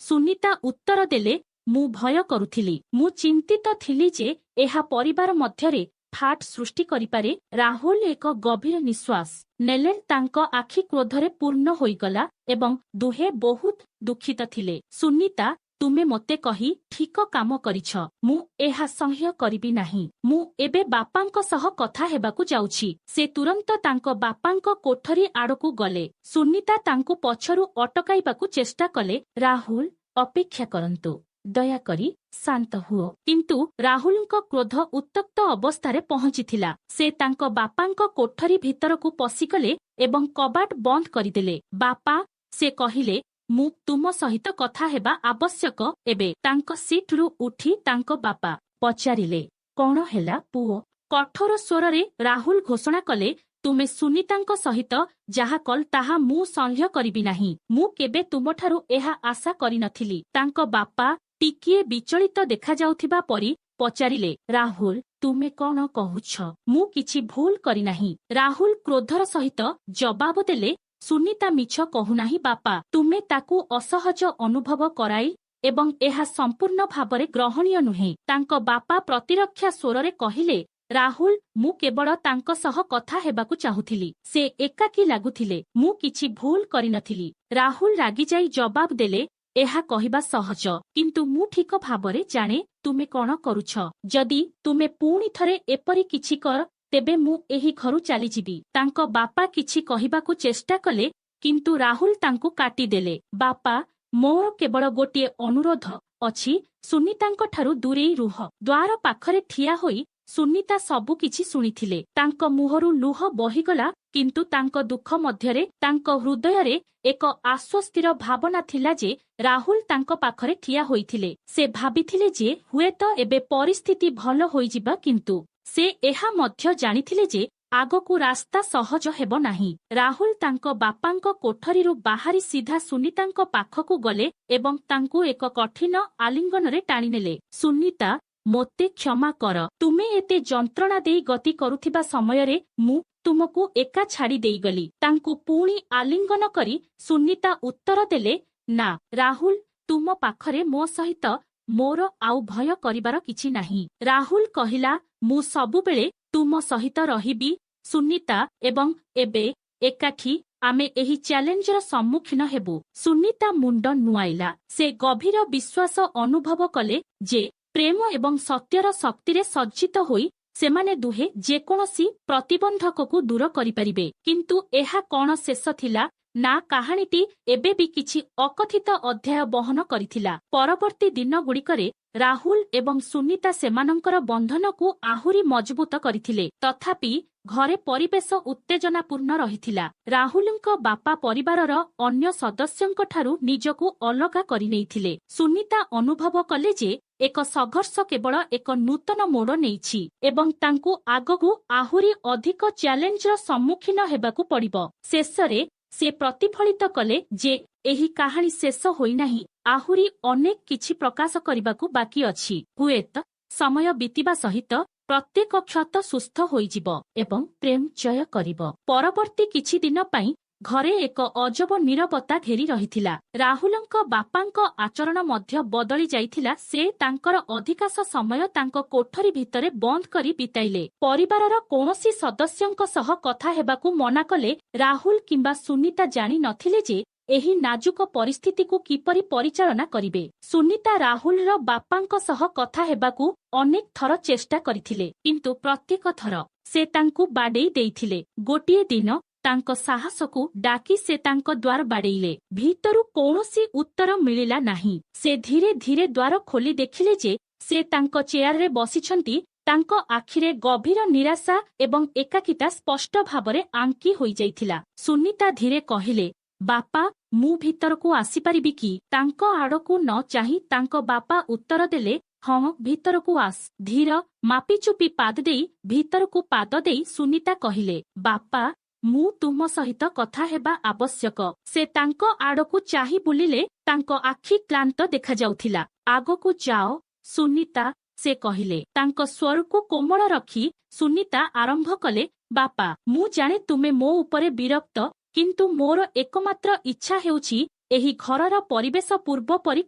ସୁନିତା ଉତ୍ତର ଦେଲେ, ମୁଁ ଭୟ କରୁଥିଲି। ମୁଁ ଚିନ୍ତିତ ଥିଲି ଯେ ଏହା ପରିବାର ମଧ୍ୟରେ ଫାଟ ସୃଷ୍ଟି କରିପାରେ। ରାହୁଲ ଏକ ଗଭୀର ନିଶ୍ୱାସ ନେଲେ। ତାଙ୍କ ଆଖି କ୍ରୋଧରେ ପୂର୍ଣ୍ଣ ହୋଇଗଲା ଏବଂ ଦୁହେଁ ବହୁତ ଦୁଃଖିତ ଥିଲେ। ସୁନିତା, ତୁମେ ମୋତେ କହି ଠିକ କାମ କରିଛ। ମୁଁ ଏହା ସହ୍ୟ କରିବି ନାହିଁ। ମୁଁ ଏବେ ବାପାଙ୍କ ସହ କଥା ହେବାକୁ ଯାଉଛି। ସେ ତୁରନ୍ତ ତାଙ୍କ ବାପାଙ୍କ କୋଠରୀ ଆଡ଼କୁ ଗଲେ। ସୁନିତା ତାଙ୍କୁ ପଛରୁ ଅଟକାଇବାକୁ ଚେଷ୍ଟା କଲେ। ରାହୁଲ, ଅପେକ୍ଷା କରନ୍ତୁ। ଦୟାକରି ଶାନ୍ତ ହୁଅ। କିନ୍ତୁ ରାହୁଲଙ୍କ କ୍ରୋଧ ଉତ୍ତପ୍ତ ଅବସ୍ଥାରେ ପହଞ୍ଚିଥିଲା। ସେ ତାଙ୍କ ବାପାଙ୍କ କୋଠରୀ ଭିତରକୁ ପଶିଗଲେ ଏବଂ କବାଟ ବନ୍ଦ କରିଦେଲେ। ବାପା, ସେ କହିଲେ, ମୁଁ ତୁମ ସହିତ କଥା ହେବା ଆବଶ୍ୟକ ଏବେ। ତାଙ୍କ ସିଟ୍ରୁ ଉଠି ତାଙ୍କ ବାପା ପଚାରିଲେ, କ'ଣ ହେଲା ପୁଅ? କଠୋର ସ୍ୱରରେ ରାହୁଲ ଘୋଷଣା କଲେ, ତୁମେ ସୁନିତାଙ୍କ ସହିତ ଯାହା କଲ ତାହା ମୁଁ ସହ୍ୟ କରିବି ନାହିଁ। ମୁଁ କେବେ ତୁମଠାରୁ ଏହା ଆଶା କରିନଥିଲି। ତାଙ୍କ ବାପା ଟିକିଏ ବିଚଳିତ ଦେଖାଯାଉଥିବା ପରି ପଚାରିଲେ, ରାହୁଲ, ତୁମେ କ'ଣ କହୁଛ? ମୁଁ କିଛି ଭୁଲ କରିନାହିଁ। ରାହୁଲ କ୍ରୋଧର ସହିତ ଜବାବ ଦେଲେ, ସୁନିତା ମିଛ କହୁନାହିଁ ବାପା। ତୁମେ ତାକୁ ଅସହଜ ଅନୁଭବ କରାଇ ଏବଂ ଏହା ସମ୍ପୂର୍ଣ୍ଣ ଭାବରେ ଗ୍ରହଣୀୟ ନୁହେଁ। ତାଙ୍କ ବାପା ପ୍ରତିରକ୍ଷା ସ୍ୱରରେ କହିଲେ, ରାହୁଲ, ମୁଁ କେବଳ ତାଙ୍କ ସହ କଥା ହେବାକୁ ଚାହୁଁଥିଲି। ସେ ଏକାକୀ ଲାଗୁଥିଲେ। ମୁଁ କିଛି ଭୁଲ କରିନଥିଲି। ରାହୁଲ ରାଗିଯାଇ ଜବାବ ଦେଲେ, ଏହା କହିବା ସହଜ, କିନ୍ତୁ ମୁଁ ଠିକ ଭାବରେ ଜାଣେ ତୁମେ କ'ଣ କରୁଛ। ଯଦି ତୁମେ ପୁଣି ଥରେ ଏପରି କିଛି କର ତେବେ ମୁଁ ଏହି ଘରୁ ଚାଲିଯିବି। ତାଙ୍କ ବାପା କିଛି କହିବାକୁ ଚେଷ୍ଟା କଲେ, କିନ୍ତୁ ରାହୁଲ ତାଙ୍କୁ କାଟିଦେଲେ। ବାପା, ମୋର କେବଳ ଗୋଟିଏ ଅନୁରୋଧ ଅଛି, ସୁନିତାଙ୍କଠାରୁ ଦୂରେଇ ରୁହ। ଦ୍ୱାର ପାଖରେ ଠିଆ ହୋଇ ସୁନିତା ସବୁ କିଛି ଶୁଣିଥିଲେ। ତାଙ୍କ ମୁହଁରୁ ଲୁହ ବହିଗଲା, କିନ୍ତୁ ତାଙ୍କ ଦୁଃଖ ମଧ୍ୟରେ ତାଙ୍କ ହୃଦୟରେ ଏକ ଆଶ୍ୱସ୍ତିର ଭାବନା ଥିଲା ଯେ ରାହୁଲ ତାଙ୍କ ପାଖରେ ଠିଆ ହୋଇଥିଲେ। ସେ ଭାବିଥିଲେ ଯେ ହୁଏତ ଏବେ ପରିସ୍ଥିତି ଭଲ ହୋଇଯିବ, କିନ୍ତୁ ସେ ଏହା ମଧ୍ୟ ଜାଣିଥିଲେ ଯେ ଆଗକୁ ରାସ୍ତା ସହଜ ହେବ ନାହିଁ। ରାହୁଲ ତାଙ୍କ ବାପାଙ୍କ କୋଠରୀରୁ ବାହାରି ସିଧା ସୁନିତାଙ୍କ ପାଖକୁ ଗଲେ ଏବଂ ତାଙ୍କୁ ଏକ କଠିନ ଆଲିଙ୍ଗନରେ ଟାଣିନେଲେ। ସୁନିତା, ମୋତେ କ୍ଷମା କର। ତୁମେ ଏତେ ଯନ୍ତ୍ରଣା ଦେଇ ଗତି କରୁଥିବା ସମୟରେ ମୁଁ ତୁମକୁ ଏକା ଛାଡ଼ି ଦେଇଗଲି। ତାଙ୍କୁ ପୁଣି ଆଲିଙ୍ଗନ କରି ସୁନିତା ଉତ୍ତର ଦେଲେ, ନା ରାହୁଲ, ତୁମ ପାଖରେ ମୋ ସହିତ ମୋର ଆଉ ଭୟ କରିବାର କିଛି ନାହିଁ। ରାହୁଲ କହିଲା, ମୁଁ ସବୁବେଳେ ତୁମ ସହିତ ରହିବି ସୁନିତା, ଏବଂ ଏବେ ଏକାଠି ଆମେ ଏହି ଚ୍ୟାଲେଞ୍ଜର ସମ୍ମୁଖୀନ ହେବୁ। ସୁନିତା ମୁଣ୍ଡ ନୁଆଇଲା। ସେ ଗଭୀର ବିଶ୍ୱାସ ଅନୁଭବ କଲେ ଯେ ପ୍ରେମ ଏବଂ ସତ୍ୟର ଶକ୍ତିରେ ସଜ୍ଜିତ ହୋଇ ସେମାନେ ଦୁହେଁ ଯେକୌଣସି ପ୍ରତିବନ୍ଧକକୁ ଦୂର କରିପାରିବେ। କିନ୍ତୁ ଏହା କ'ଣ ଶେଷ ଥିଲା? ନା, କାହାଣୀଟି ଏବେ ବି କିଛି ଅକଥିତ ଅଧ୍ୟାୟ ବହନ କରିଥିଲା। ପରବର୍ତ୍ତୀ ଦିନଗୁଡ଼ିକରେ ରାହୁଲ ଏବଂ ସୁନିତା ସେମାନଙ୍କର ବନ୍ଧନକୁ ଆହୁରି ମଜବୁତ କରିଥିଲେ। ତଥାପି ଘରେ ପରିବେଶ ଉତ୍ତେଜନାପୂର୍ଣ୍ଣ ରହିଥିଲା। ରାହୁଲଙ୍କ ବାପା ପରିବାରର ଅନ୍ୟ ସଦସ୍ୟଙ୍କଠାରୁ ନିଜକୁ ଅଲଗା କରିନେଇଥିଲେ। ସୁନିତା ଅନୁଭବ କଲେ ଯେ ଏକ ସଂଘର୍ଷ କେବଳ ଏକ ନୂତନ ମୋଡ଼ ନେଇଛି ଏବଂ ତାଙ୍କୁ ଆଗକୁ ଆହୁରି ଅଧିକ ଚ୍ୟାଲେଞ୍ଜର ସମ୍ମୁଖୀନ ହେବାକୁ ପଡ଼ିବ। ଶେଷରେ ସେ ପ୍ରତିଫଳିତ କଲେ ଯେ ଏହି କାହାଣୀ ଶେଷ ହୋଇନାହିଁ। ଆହୁରି ଅନେକ କିଛି ପ୍ରକାଶ କରିବାକୁ ବାକି ଅଛି। ହୁଏତ ସମୟ ବିତିବା ସହିତ ପ୍ରତ୍ୟେକ କ୍ଷତ ସୁସ୍ଥ ହୋଇଯିବ ଏବଂ ପ୍ରେମ ଜୟ କରିବ। ପରବର୍ତ୍ତୀ କିଛି ଦିନ ପାଇଁ ଘରେ ଏକ ଅଜବ ନୀରବତା ଘେରି ରହିଥିଲା। ରାହୁଲଙ୍କ ବାପାଙ୍କ ଆଚରଣ ମଧ୍ୟ ବଦଳି ଯାଇଥିଲା। ସେ ତାଙ୍କର ଅଧିକାଂଶ ସମୟ ତାଙ୍କ କୋଠରୀ ଭିତରେ ବନ୍ଦ କରି ବିତାଇଲେ। ପରିବାରର କୌଣସି ସଦସ୍ୟଙ୍କ ସହ କଥା ହେବାକୁ ମନା କଲେ। ରାହୁଲ କିମ୍ବା ସୁନିତା ଜାଣି ନଥିଲେ ଯେ ଏହି ନାଜୁକ ପରିସ୍ଥିତିକୁ କିପରି ପରିଚାଳନା କରିବେ। ସୁନିତା ରାହୁଲର ବାପାଙ୍କ ସହ କଥା ହେବାକୁ ଅନେକ ଥର ଚେଷ୍ଟା କରିଥିଲେ, କିନ୍ତୁ ପ୍ରତ୍ୟେକ ଥର ସେ ତାଙ୍କୁ ବାଡେଇ ଦେଇଥିଲେ। ଗୋଟିଏ ଦିନ ତାଙ୍କ ସାହସକୁ ଡାକି ସେ ତାଙ୍କ ଦ୍ୱାର ବାଡେଇଲେ। ଭିତରୁ କୌଣସି ଉତ୍ତର ମିଳିଲା ନାହିଁ। ସେ ଧୀରେ ଧୀରେ ଦ୍ୱାର ଖୋଲି ଦେଖିଲେ ଯେ ସେ ତାଙ୍କ ଚେୟାରରେ ବସିଛନ୍ତି। ତାଙ୍କ ଆଖିରେ ଗଭୀର ନିରାଶା ଏବଂ ଏକାକିତା ସ୍ପଷ୍ଟ ଭାବରେ ଆଙ୍କି ହୋଇଯାଇଥିଲା। ସୁନିତା ଧୀରେ କହିଲେ, ବାପା, ମୁଁ ଭିତରକୁ ଆସିପାରିବି କି? ତାଙ୍କ ଆଡ଼କୁ ନ ଚାହିଁ ତାଙ୍କ ବାପା ଉତ୍ତର ଦେଲେ, ହଁ, ଭିତରକୁ ଆସ। ଧୀର ମାପିଚୁପି ପାଦ ଦେଇ ଭିତରକୁ ପାଦ ଦେଇ ସୁନିତା କହିଲେ, ବାପା, ମୁଁ ତୁମ ସହିତ କଥା ହେବା ଆବଶ୍ୟକ। ସେ ତାଙ୍କ ଆଡ଼କୁ ଚାହିଁ ବୁଲିଲେ। ତାଙ୍କ ଆଖି କ୍ଳାନ୍ତ ଦେଖାଯାଉଥିଲା। ଆଗକୁ ଯାଅ ସୁନିତା, ସେ କହିଲେ। ତାଙ୍କ ସ୍ୱରକୁ କୋମଳ ରଖି ସୁନିତା ଆରମ୍ଭ କଲେ, ବାପା, ମୁଁ ଜାଣେ ତୁମେ ମୋ ଉପରେ ବିରକ୍ତ, କିନ୍ତୁ ମୋର ଏକମାତ୍ର ଇଚ୍ଛା ହେଉଛି ଏହି ଘରର ପରିବେଶ ପୂର୍ବ ପରି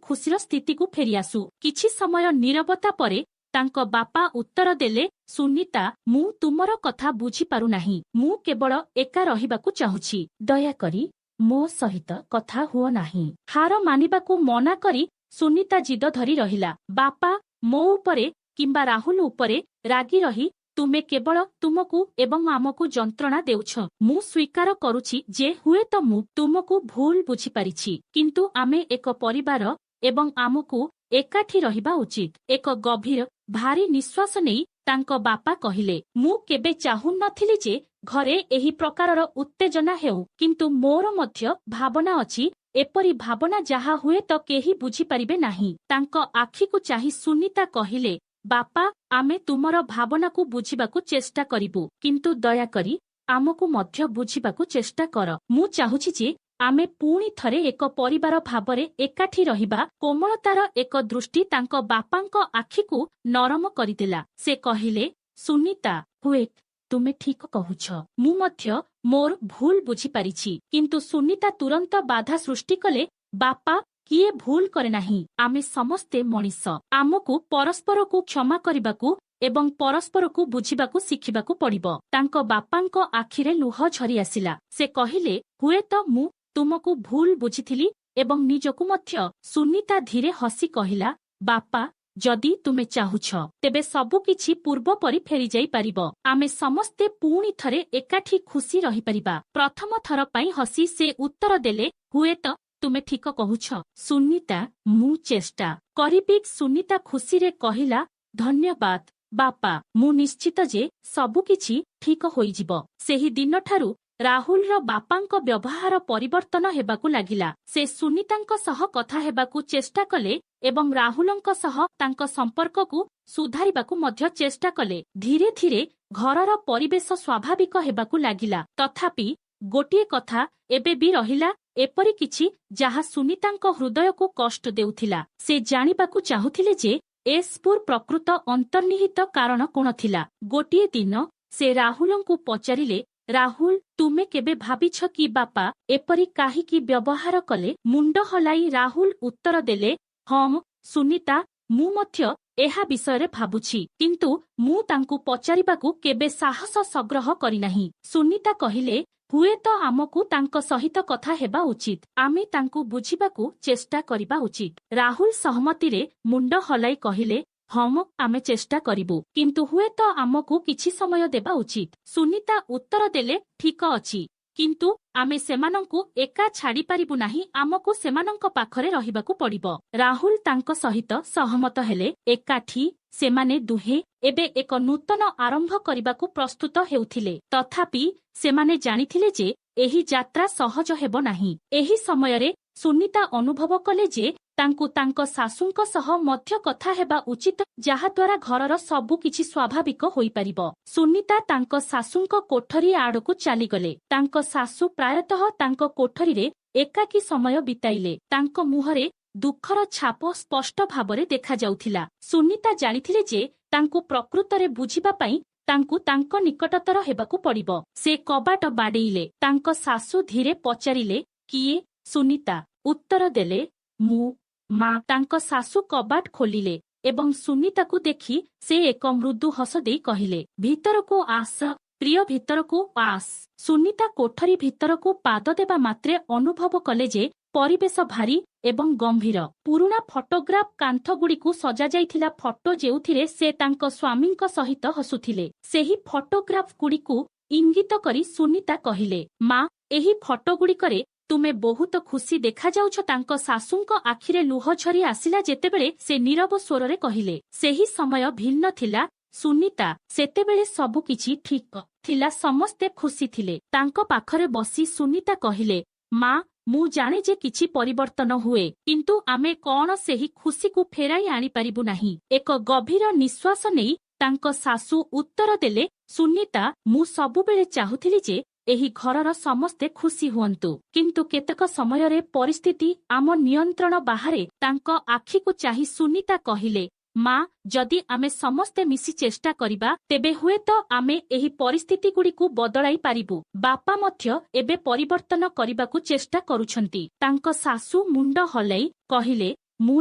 ଖୁସିର ସ୍ଥିତିକୁ ଫେରିଆସୁ। କିଛି ସମୟ ନୀରବତା ପରେ ତାଙ୍କ ବାପା ଉତ୍ତର ଦେଲେ, ସୁନିତା, ମୁଁ ତୁମର କଥା ବୁଝିପାରୁନାହିଁ। ମୁଁ କେବଳ ଏକା ରହିବାକୁ ଚାହୁଁଛି। ଦୟାକରି ମୋ ସହିତ କଥା ହୁଅ ନାହିଁ। ହାର ମାନିବାକୁ ମନା କରି ସୁନିତା ଜିଦ ଧରି ରହିଲା। ବାପା, ମୋ ଉପରେ କିମ୍ବା ରାହୁଲ ଉପରେ ରାଗି ରହି ତୁମେ କେବଳ ତୁମକୁ ଏବଂ ଆମକୁ ଯନ୍ତ୍ରଣା ଦେଉଛ। ମୁଁ ସ୍ୱୀକାର କରୁଛି ଯେ ହୁଏତ ମୁଁ ତୁମକୁ ଭୁଲ ବୁଝିପାରିଛି, କିନ୍ତୁ ଆମେ ଏକ ପରିବାର ଏବଂ ଆମକୁ ଏକାଠି ରହିବା ଉଚିତ। ଏକ ଗଭୀର ଭାରୀ ନିଶ୍ୱାସ ନେଇ ତାଙ୍କ ବାପା କହିଲେ, ମୁଁ କେବେ ଚାହୁଁନଥିଲି ଯେ ଘରେ ଏହି ପ୍ରକାରର ଉତ୍ତେଜନା ହେଉ, କିନ୍ତୁ ମୋର ମଧ୍ୟ ଭାବନା ଅଛି, ଏପରି ଭାବନା ଯାହା ହୁଏତ କେହି ବୁଝିପାରିବେ ନାହିଁ। ତାଙ୍କ ଆଖିକୁ ଚାହିଁ ସୁନିତା କହିଲେ, ବାପା, ଆମେ ତୁମର ଭାବନାକୁ ବୁଝିବାକୁ ଚେଷ୍ଟା କରିବୁ, କିନ୍ତୁ ଦୟାକରି ଆମକୁ ମଧ୍ୟ ବୁଝିବାକୁ ଚେଷ୍ଟା କର। ମୁଁ ଚାହୁଁଛି ଯେ ଆମେ ପୁଣି ଥରେ ଏକ ପରିବାର ଭାବରେ ଏକାଠି ରହିବା। କୋମଳତାର ଏକ ଦୃଷ୍ଟି ତାଙ୍କ ବାପାଙ୍କ ଆଖିକୁ ନରମ କରିଦେଲା। ସେ କହିଲେ, ସୁନିତା, ହୁଏତ ତୁମେ ଠିକ କହୁଛ। ମୁଁ ମଧ୍ୟ ମୋର ଭୁଲ ବୁଝିପାରିଛି। କିନ୍ତୁ ସୁନିତା ତୁରନ୍ତ ବାଧା ସୃଷ୍ଟି କଲେ, ବାପା, କିଏ ଭୁଲ କରେ ନାହିଁ? ଆମେ ସମସ୍ତେ ମଣିଷ। ଆମକୁ ପରସ୍ପରକୁ କ୍ଷମା କରିବାକୁ ଏବଂ ପରସ୍ପରକୁ ବୁଝିବାକୁ ଶିଖିବାକୁ ପଡ଼ିବ। ତାଙ୍କ ବାପାଙ୍କ ଆଖିରେ ଲୁହ ଝରି ଆସିଲା। ସେ କହିଲେ, ହୁଏତ ମୁଁ ତୁମକୁ ଭୁଲ ବୁଝିଥିଲି ଏବଂ ନିଜକୁ ମଧ୍ୟ। ସୁନିତା ଧୀରେ ହସି କହିଲା, ବାପା, ଯଦି ତୁମେ ଚାହୁଁଛ, ତେବେ ସବୁକିଛି ପୂର୍ବ ପରି ଫେରିଯାଇପାରିବ। ଆମେ ସମସ୍ତେ ପୁଣି ଥରେ ଏକାଠି ଖୁସି ରହିପାରିବା। ପ୍ରଥମ ଥର ପାଇଁ ହସି ସେ ଉତ୍ତର ଦେଲେ, ହୁଏତ ତୁମେ ଠିକ କହୁଛ ସୁନିତା, ମୁଁ ଚେଷ୍ଟା କରିବି। ସୁନିତା ଖୁସିରେ କହିଲା, ଧନ୍ୟବାଦ ବାପା, ମୁଁ ନିଶ୍ଚିତ ଯେ ସବୁକିଛି ଠିକ ହୋଇଯିବ। ସେହି ଦିନଠାରୁ ରାହୁଲର ବାପାଙ୍କ ବ୍ୟବହାର ପରିବର୍ତ୍ତନ ହେବାକୁ ଲାଗିଲା। ସେ ସୁନିତାଙ୍କ ସହ କଥା ହେବାକୁ ଚେଷ୍ଟା କଲେ ଏବଂ ରାହୁଲଙ୍କ ସହ ତାଙ୍କ ସମ୍ପର୍କକୁ ସୁଧାରିବାକୁ ମଧ୍ୟ ଚେଷ୍ଟା କଲେ। ଧୀରେ ଧୀରେ ଘରର ପରିବେଶ ସ୍ୱାଭାବିକ ହେବାକୁ ଲାଗିଲା। ତଥାପି ଗୋଟିଏ କଥା ଏବେ ବି ରହିଲା, ଏପରି କିଛି ଯାହା ସୁନିତାଙ୍କ ହୃଦୟକୁ କଷ୍ଟ ଦେଉଥିଲା। ସେ ଜାଣିବାକୁ ଚାହୁଁଥିଲେ ଯେ ଏସବୁର ପ୍ରକୃତ ଅନ୍ତର୍ନିହିତ କାରଣ କ'ଣ ଥିଲା। ଗୋଟିଏ ଦିନ ସେ ରାହୁଲଙ୍କୁ ପଚାରିଲେ, ରାହୁଲ, ତୁମେ କେବେ ଭାବିଛ କି ବାପା ଏପରି କାହିଁକି ବ୍ୟବହାର କଲେ? ମୁଣ୍ଡ ହଲାଇ ରାହୁଲ ଉତ୍ତର ଦେଲେ, ହଁ ସୁନିତା, ମୁଁ ମଧ୍ୟ ଏହା ବିଷୟରେ ଭାବୁଛି, କିନ୍ତୁ ମୁଁ ତାଙ୍କୁ ପଚାରିବାକୁ କେବେ ସାହସ ସଂଗ୍ରହ କରିନାହିଁ। ସୁନିତା କହିଲେ, ହୁଏତ ଆମକୁ ତାଙ୍କ ସହିତ କଥା ହେବା ଉଚିତ। ଆମେ ତାଙ୍କୁ ବୁଝିବାକୁ ଚେଷ୍ଟା କରିବା ଉଚିତ। ରାହୁଲ ସହମତିରେ ମୁଣ୍ଡ ହଲାଇ କହିଲେ, ହଁ, ଆମେ ଚେଷ୍ଟା କରିବୁ, କିନ୍ତୁ ହୁଏତ ଆମକୁ କିଛି ସମୟ ଦେବା ଉଚିତ। ସୁନିତା ଉତ୍ତର ଦେଲେ, ଠିକ ଅଛି, କିନ୍ତୁ ଆମେ ସେମାନଙ୍କୁ ଏକା ଛାଡ଼ିପାରିବୁ ନାହିଁ। ଆମକୁ ସେମାନଙ୍କ ପାଖରେ ରହିବାକୁ ପଡ଼ିବ। ରାହୁଲ ତାଙ୍କ ସହିତ ସହମତ ହେଲେ। ଏକାଠି ସେମାନେ ଦୁହେଁ ଏବେ ଏକ ନୂତନ ଆରମ୍ଭ କରିବାକୁ ପ୍ରସ୍ତୁତ ହେଉଥିଲେ। ତଥାପି ସେମାନେ ଜାଣିଥିଲେ ଯେ ଏହି ଯାତ୍ରା ସହଜ ହେବ ନାହିଁ। ଏହି ସମୟରେ ସୁନିତା ଅନୁଭବ କଲେ ଯେ ତାଙ୍କୁ ତାଙ୍କ ଶାଶୁଙ୍କ ସହ ମଧ୍ୟ କଥା ହେବା ଉଚିତ, ଯାହାଦ୍ୱାରା ଘରର ସବୁକିଛି ସ୍ୱାଭାବିକ ହୋଇପାରିବ। ସୁନିତା ତାଙ୍କ ଶାଶୁଙ୍କ କୋଠରୀ ଆଡ଼କୁ ଚାଲିଗଲେ। ତାଙ୍କ ଶାଶୁ ପ୍ରାୟତଃ ତାଙ୍କ କୋଠରୀରେ ଏକାକୀ ସମୟ ବିତାଇଲେ। ତାଙ୍କ ମୁହଁରେ ଦୁଃଖର ଛାପ ସ୍ପଷ୍ଟ ଭାବରେ ଦେଖାଯାଉଥିଲା। ସୁନିତା ଜାଣିଥିଲେ ଯେ ତାଙ୍କୁ ପ୍ରକୃତରେ ବୁଝିବା ପାଇଁ ତାଙ୍କୁ ତାଙ୍କ ନିକଟତର ହେବାକୁ ପଡ଼ିବ। ସେ କବାଟ ବାଡ଼େଇଲେ। ତାଙ୍କ ଶାଶୁ ଧୀରେ ପଚାରିଲେ, କିଏ? ସୁନିତା ଉତ୍ତର ଦେଲେ, ମୁଁ। ମା। ତାଙ୍କ ଶାଶୁ କବାଟ ଖୋଲିଲେ ଏବଂ ସୁନିତାକୁ ଦେଖି ସେ ଏକ ମୃଦୁ ହସ ଦେଇ କହିଲେ, ଭିତରକୁ ଆସ ପ୍ରିୟ, ଭିତରକୁ ଆସ। ସୁନିତା କୋଠରୀ ଭିତରକୁ ପାଦ ଦେବା ମାତ୍ରେ ଅନୁଭବ କଲେ ଯେ ପରିବେଶ ଭାରୀ ଏବଂ ଗମ୍ଭୀର। ପୁରୁଣା ଫଟୋଗ୍ରାଫ କାନ୍ଥଗୁଡ଼ିକୁ ସଜାଯାଇଥିଲା ଫଟୋ ଯେଉଁଥିରେ ସେ ତାଙ୍କ ସ୍ୱାମୀଙ୍କ ସହିତ ହସୁଥିଲେ। ସେହି ଫଟୋଗ୍ରାଫଗୁଡ଼ିକୁ ଇଙ୍ଗିତ କରି ସୁନିତା କହିଲେ, ମା, ଏହି ଫଟୋଗୁଡ଼ିକରେ ତୁମେ ବହୁତ ଖୁସି ଦେଖାଯାଉଛ। ତାଙ୍କ ଶାଶୁଙ୍କ ଆଖିରେ ଲୁହ ଝରି ଆସିଲା ଯେତେବେଳେ ସେ ନୀରବ ସ୍ୱରରେ କହିଲେ, ସେହି ସମୟ ଭିନ୍ନ ଥିଲା ସୁନିତା। ସେତେବେଳେ ସବୁକିଛି ଠିକ ଥିଲା, ସମସ୍ତେ ଖୁସି ଥିଲେ। ତାଙ୍କ ପାଖରେ ବସି ସୁନିତା କହିଲେ, ମା, ମୁଁ ଜାଣେ ଯେ କିଛି ପରିବର୍ତ୍ତନ ହୁଏ, କିନ୍ତୁ ଆମେ କ'ଣ ସେହି ଖୁସିକୁ ଫେରାଇ ଆଣିପାରିବୁ ନାହିଁ? ଏକ ଗଭୀର ନିଶ୍ୱାସ ନେଇ ତାଙ୍କ ଶାଶୁ ଉତ୍ତର ଦେଲେ, ସୁନିତା, ମୁଁ ସବୁବେଳେ ଚାହୁଁଥିଲି ଯେ ଏହି ଘରର ସମସ୍ତେ ଖୁସି ହୁଅନ୍ତୁ, କିନ୍ତୁ କେତେକ ସମୟରେ ପରିସ୍ଥିତି ଆମ ନିୟନ୍ତ୍ରଣ ବାହାରେ। ତାଙ୍କ ଆଖିକୁ ଚାହିଁ ସୁନିତା କହିଲେ, ମା, ଯଦି ଆମେ ସମସ୍ତେ ମିଶି ଚେଷ୍ଟା କରିବା ତେବେ ହୁଏତ ଆମେ ଏହି ପରିସ୍ଥିତିଗୁଡ଼ିକୁ ବଦଳାଇ ପାରିବୁ। ବାପା ମଧ୍ୟ ଏବେ ପରିବର୍ତ୍ତନ କରିବାକୁ ଚେଷ୍ଟା କରୁଛନ୍ତି। ତାଙ୍କ ଶାଶୁ ମୁଣ୍ଡ ହଲାଇ କହିଲେ, ମୁଁ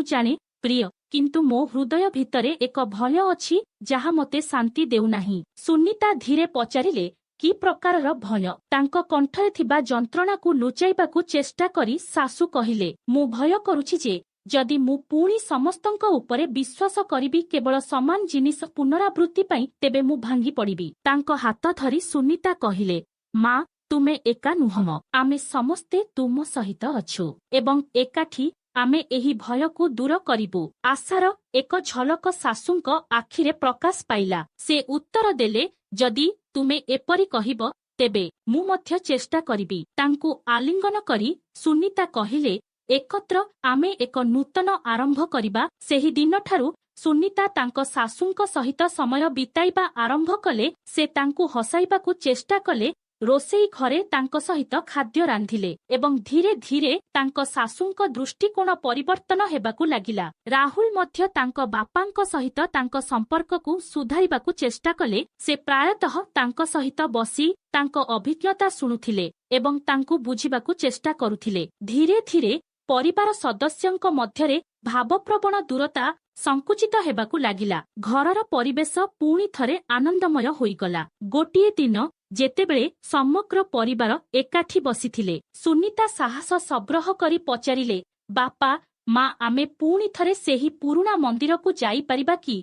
ଜାଣେ ପ୍ରିୟ, କିନ୍ତୁ ମୋ ହୃଦୟ ଭିତରେ ଏକ ଭୟ ଅଛି ଯାହା ମୋତେ ଶାନ୍ତି ଦେଉନାହିଁ। ସୁନିତା ଧୀରେ ପଚାରିଲେ, କି ପ୍ରକାରର ଭୟ? ତାଙ୍କ କଣ୍ଠରେ ଥିବା ଯନ୍ତ୍ରଣାକୁ ଲୁଚାଇବାକୁ ଚେଷ୍ଟା କରି ଶାଶୁ କହିଲେ, ମୁଁ ଭୟ କରୁଛି ଯେ ଯଦି ମୁଁ ପୁଣି ସମସ୍ତଙ୍କ ଉପରେ ବିଶ୍ୱାସ କରିବି କେବଳ ସମାନ ଜିନିଷ ପୁନରାବୃତ୍ତି ପାଇଁ, ତେବେ ମୁଁ ଭାଙ୍ଗି ପଡ଼ିବି। ତାଙ୍କ ହାତ ଧରି ସୁନିତା କହିଲେ, ମା, ତୁମେ ଏକା ନୁହଁ। ଆମେ ସମସ୍ତେ ତୁମ ସହିତ ଅଛୁ ଏବଂ ଏକାଠି ଆମେ ଏହି ଭୟକୁ ଦୂର କରିବୁ। ଆଶାର ଏକ ଝଲକ ଶାଶୁଙ୍କ ଆଖିରେ ପ୍ରକାଶ ପାଇଲା। ସେ ଉତ୍ତର ଦେଲେ, ଯଦି ତୁମେ ଏପରି କହିବ ତେବେ ମୁଁ ମଧ୍ୟ ଚେଷ୍ଟା କରିବି। ତାଙ୍କୁ ଆଲିଙ୍ଗନ କରି ସୁନିତା କହିଲେ, ଏକତ୍ର ଆମେ ଏକ ନୂତନ ଆରମ୍ଭ କରିବା। ସେହି ଦିନଠାରୁ ସୁନିତା ତାଙ୍କ ଶାଶୁଙ୍କ ସହିତ ସମୟ ବିତାଇବା ଆରମ୍ଭ କଲେ। ସେ ତାଙ୍କୁ ହସାଇବାକୁ ଚେଷ୍ଟା କଲେ, ରୋଷେଇ ଘରେ ତାଙ୍କ ସହିତ ଖାଦ୍ୟ ରାନ୍ଧିଲେ ଏବଂ ଧୀରେ ଧୀରେ ତାଙ୍କ ଶାଶୁଙ୍କ ଦୃଷ୍ଟିକୋଣ ପରିବର୍ତ୍ତନ ହେବାକୁ ଲାଗିଲା। ରାହୁଲ ମଧ୍ୟ ତାଙ୍କ ବାପାଙ୍କ ସହିତ ତାଙ୍କ ସମ୍ପର୍କକୁ ସୁଧାରିବାକୁ ଚେଷ୍ଟା କଲେ। ସେ ପ୍ରାୟତଃ ତାଙ୍କ ସହିତ ବସି ତାଙ୍କ ଅଭିଜ୍ଞତା ଶୁଣୁଥିଲେ ଏବଂ ତାଙ୍କୁ ବୁଝିବାକୁ ଚେଷ୍ଟା କରୁଥିଲେ। ଧୀରେ ଧୀରେ ପରିବାର ସଦସ୍ୟଙ୍କ ମଧ୍ୟରେ ଭାବପ୍ରବଣ ଦୂରତା ସଂକୁଚିତ ହେବାକୁ ଲାଗିଲା। ଘରର ପରିବେଶ ପୁଣି ଥରେ ଆନନ୍ଦମୟ ହୋଇଗଲା। ଗୋଟିଏ ଦିନ ଯେତେବେଳେ ସମଗ୍ର ପରିବାର ଏକାଠି ବସିଥିଲେ, ସୁନିତା ସାହସ ସବ୍ରହ କରି ପଚାରିଲେ, ବାପା, ମା, ଆମେ ପୁଣି ଥରେ ସେହି ପୁରୁଣା ମନ୍ଦିରକୁ ଯାଇପାରିବା କି?